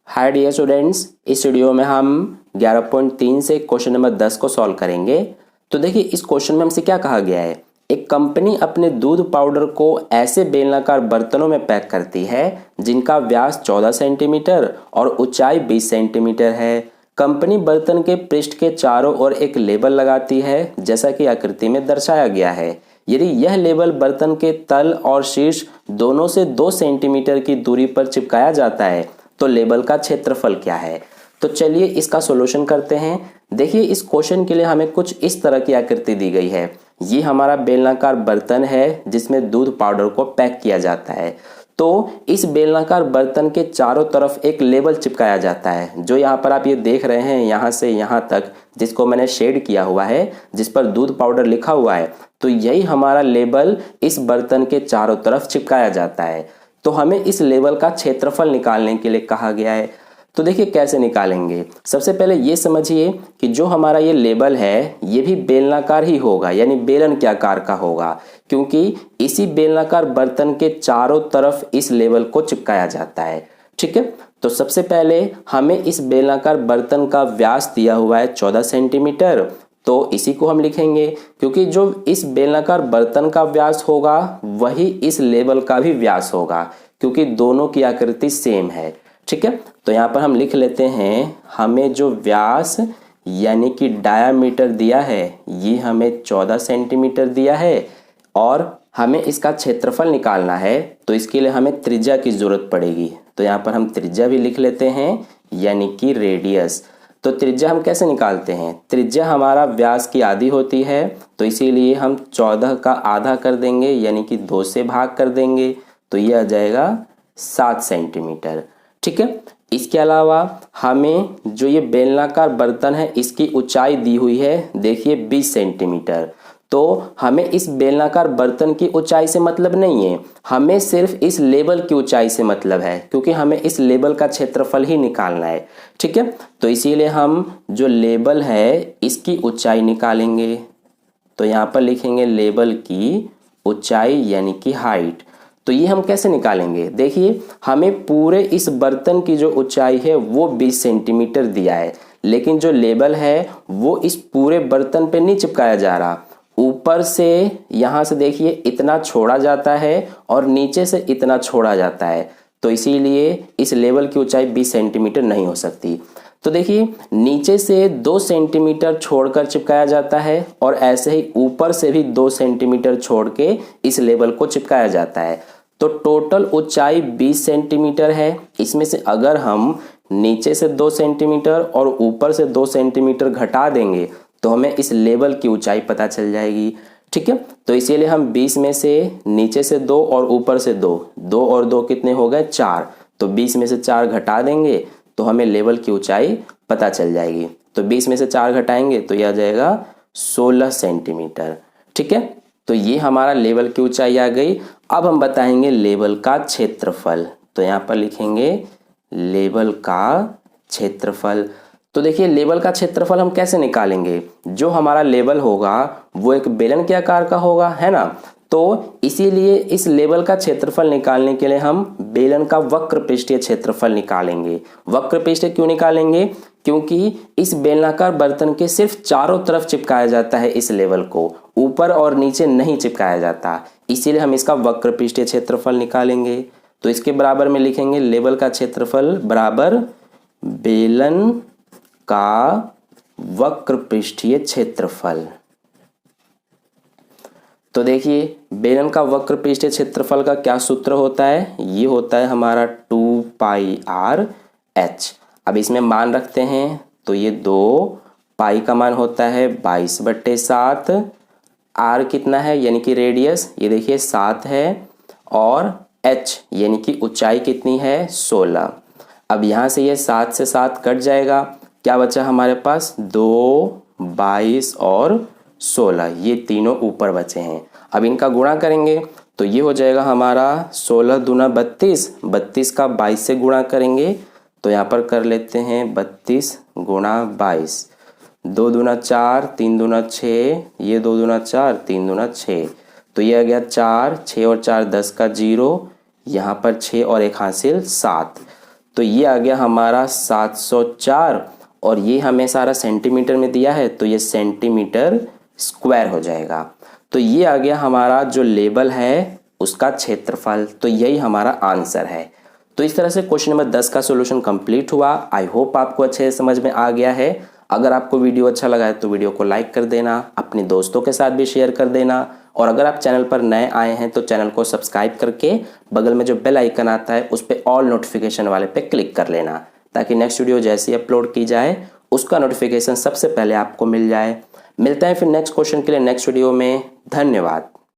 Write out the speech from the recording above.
Hi dear students, इस video में हम 11.3 से क्वेश्चन नंबर 10 को सॉल्व करेंगे। तो देखिए, इस क्वेश्चन में हमसे क्या कहा गया है। एक कंपनी अपने दूध पाउडर को ऐसे बेलनाकार बर्तनों में पैक करती है जिनका व्यास 14 सेंटीमीटर और ऊंचाई 20 सेंटीमीटर है। कंपनी बर्तन के पृष्ठ के चारों ओर एक लेबल लगाती है जैसा कि आकृति में दर्शाया गया है। यदि यह लेबल बर्तन के तल और शीर्ष दोनों से 2 सेंटीमीटर की दूरी पर चिपकाया जाता है तो लेबल का क्षेत्रफल क्या है। तो चलिए इसका सॉल्यूशन करते हैं। देखिए, इस क्वेश्चन के लिए हमें कुछ इस तरह की आकृति दी गई है। ये हमारा बेलनाकार बर्तन है जिसमें दूध पाउडर को पैक किया जाता है। तो इस बेलनाकार बर्तन के चारों तरफ एक लेबल चिपकाया जाता है, जो यहाँ पर आप ये देख रहे हैं, यहाँ से यहाँ तक जिसको मैंने शेड किया हुआ है, जिस पर दूध पाउडर लिखा हुआ है। तो यही हमारा लेबल इस बर्तन के चारों तरफ चिपकाया जाता है। तो हमें इस लेबल का क्षेत्रफल निकालने के लिए कहा गया है। तो देखिए कैसे निकालेंगे। सबसे पहले ये समझिए कि जो हमारा ये लेबल है ये भी बेलनाकार ही होगा, यानी बेलन के आकार का होगा, क्योंकि इसी बेलनाकार बर्तन के चारों तरफ इस लेबल को चिपकाया जाता है। ठीक है, तो सबसे पहले हमें इस बेलनाकार बर्तन का व्यास दिया हुआ है 14 सेंटीमीटर, तो इसी को हम लिखेंगे, क्योंकि जो इस बेलनाकार बर्तन का व्यास होगा वही इस लेबल का भी व्यास होगा, क्योंकि दोनों की आकृति सेम है। ठीक है, तो यहाँ पर हम लिख लेते हैं, हमें जो व्यास यानी कि डायामीटर दिया है ये हमें 14 सेंटीमीटर दिया है और हमें इसका क्षेत्रफल निकालना है। तो इसके लिए हमें त्रिज्या की जरूरत पड़ेगी। तो यहाँ पर हम त्रिज्या भी लिख लेते हैं, यानी कि रेडियस। तो त्रिज्या हम कैसे निकालते हैं। त्रिज्या हमारा व्यास की आधी होती है, तो इसीलिए हम 14 का आधा कर देंगे, यानी कि 2 से भाग कर देंगे, तो ये आ जाएगा 7 सेंटीमीटर। ठीक है, इसके अलावा हमें जो ये बेलनाकार बर्तन है इसकी ऊंचाई दी हुई है, देखिए 20 सेंटीमीटर। तो हमें इस बेलनाकार बर्तन की ऊंचाई से मतलब नहीं है, हमें सिर्फ इस लेबल की ऊंचाई से मतलब है, क्योंकि हमें इस लेबल का क्षेत्रफल ही निकालना है। ठीक है, तो इसीलिए हम जो लेबल है इसकी ऊंचाई निकालेंगे। तो यहाँ पर लिखेंगे लेबल की ऊंचाई यानी कि हाइट। तो ये हम कैसे निकालेंगे। देखिए, हमें पूरे इस बर्तन की जो ऊंचाई है वो 20 सेंटीमीटर दिया है, लेकिन जो लेबल है वो इस पूरे बर्तन पे नहीं चिपकाया जा रहा। ऊपर से यहाँ से देखिए इतना छोड़ा जाता है और नीचे से इतना छोड़ा जाता है, तो इसीलिए इस लेबल की ऊंचाई 20 सेंटीमीटर नहीं हो सकती। तो देखिए, नीचे से 2 सेंटीमीटर छोड़कर चिपकाया जाता है और ऐसे ही ऊपर से भी 2 सेंटीमीटर छोड़ के इस लेबल को चिपकाया जाता है। तो टोटल ऊंचाई 20 सेंटीमीटर है। इसमें से अगर हम नीचे से 2 सेंटीमीटर और ऊपर से 2 सेंटीमीटर घटा देंगे तो हमें इस लेबल की ऊंचाई पता चल जाएगी। ठीक है, तो इसीलिए हम 20 में से नीचे से 2 और ऊपर से 2, 2 और 2 कितने हो गए 4, तो 20 में से 4 घटा देंगे तो हमें लेबल की ऊंचाई पता चल जाएगी। तो 20 में से 4 घटाएंगे तो यह आ जाएगा 16 सेंटीमीटर। ठीक है, तो ये हमारा लेबल की ऊंचाई आ गई। अब हम बताएंगे लेबल का क्षेत्रफल। तो यहाँ पर लिखेंगे लेबल का क्षेत्रफल। तो देखिए, लेबल का क्षेत्रफल हम कैसे निकालेंगे। जो हमारा लेबल होगा वो एक बेलन के आकार का होगा, है ना। तो इसीलिए इस लेबल का क्षेत्रफल निकालने के लिए हम बेलन का वक्र पृष्ठीय क्षेत्रफल निकालेंगे। वक्र पृष्ठ क्यों निकालेंगे, क्योंकि इस बेलनाकार बर्तन के सिर्फ चारों तरफ चिपकाया जाता है इस लेबल को, ऊपर और नीचे नहीं चिपकाया जाता, इसीलिए हम इसका वक्र पृष्ठीय क्षेत्रफल निकालेंगे। तो इसके बराबर में लिखेंगे लेबल का क्षेत्रफल बराबर बेलन का वक्र पृष्ठीय क्षेत्रफल। तो देखिए, बेलन का वक्र पृष्ठीय क्षेत्रफल का क्या सूत्र होता है, ये होता है हमारा 2πr/h। अब इसमें मान रखते हैं, तो ये 2 पाई का मान होता है 22/7, r कितना है यानी कि रेडियस, ये देखिए 7 है, और h यानी कि ऊंचाई कितनी है 16। अब यहाँ से ये 7 से 7 कट जाएगा, क्या बचा हमारे पास 2, 22 और 16, ये तीनों ऊपर बचे हैं। अब इनका गुणा करेंगे तो ये हो जाएगा हमारा 16 दूना 32, 32 का 22 से गुणा करेंगे, तो यहाँ पर कर लेते हैं 32 गुणा 22, 2 दूना 4, 3 दूना 6, ये 2 दूना 4, 3 दूना 6, तो ये आ गया 4, 6 और 4 10 का 0, यहाँ पर 6 और 1 हासिल 7। तो ये आ गया हमारा 704 और ये हमें सारा सेंटीमीटर में दिया है तो ये सेंटीमीटर स्क्वायर हो जाएगा। तो ये आ गया हमारा जो लेवल है उसका क्षेत्रफल, तो यही हमारा आंसर है। तो इस तरह से क्वेश्चन नंबर 10 का सॉल्यूशन कंप्लीट हुआ। आई होप आपको अच्छे से समझ में आ गया है। अगर आपको वीडियो अच्छा लगा है तो वीडियो को लाइक कर देना, अपने दोस्तों के साथ भी शेयर कर देना और अगर आप चैनल पर नए आए हैं तो चैनल को सब्सक्राइब करके बगल में जो बेल आइकन आता है उस पर ऑल नोटिफिकेशन वाले पे क्लिक कर लेना ताकि नेक्स्ट वीडियो जैसे ही अपलोड की जाए उसका नोटिफिकेशन सबसे पहले आपको मिल जाए। मिलते हैं फिर नेक्स्ट क्वेश्चन के लिए नेक्स्ट वीडियो में। धन्यवाद।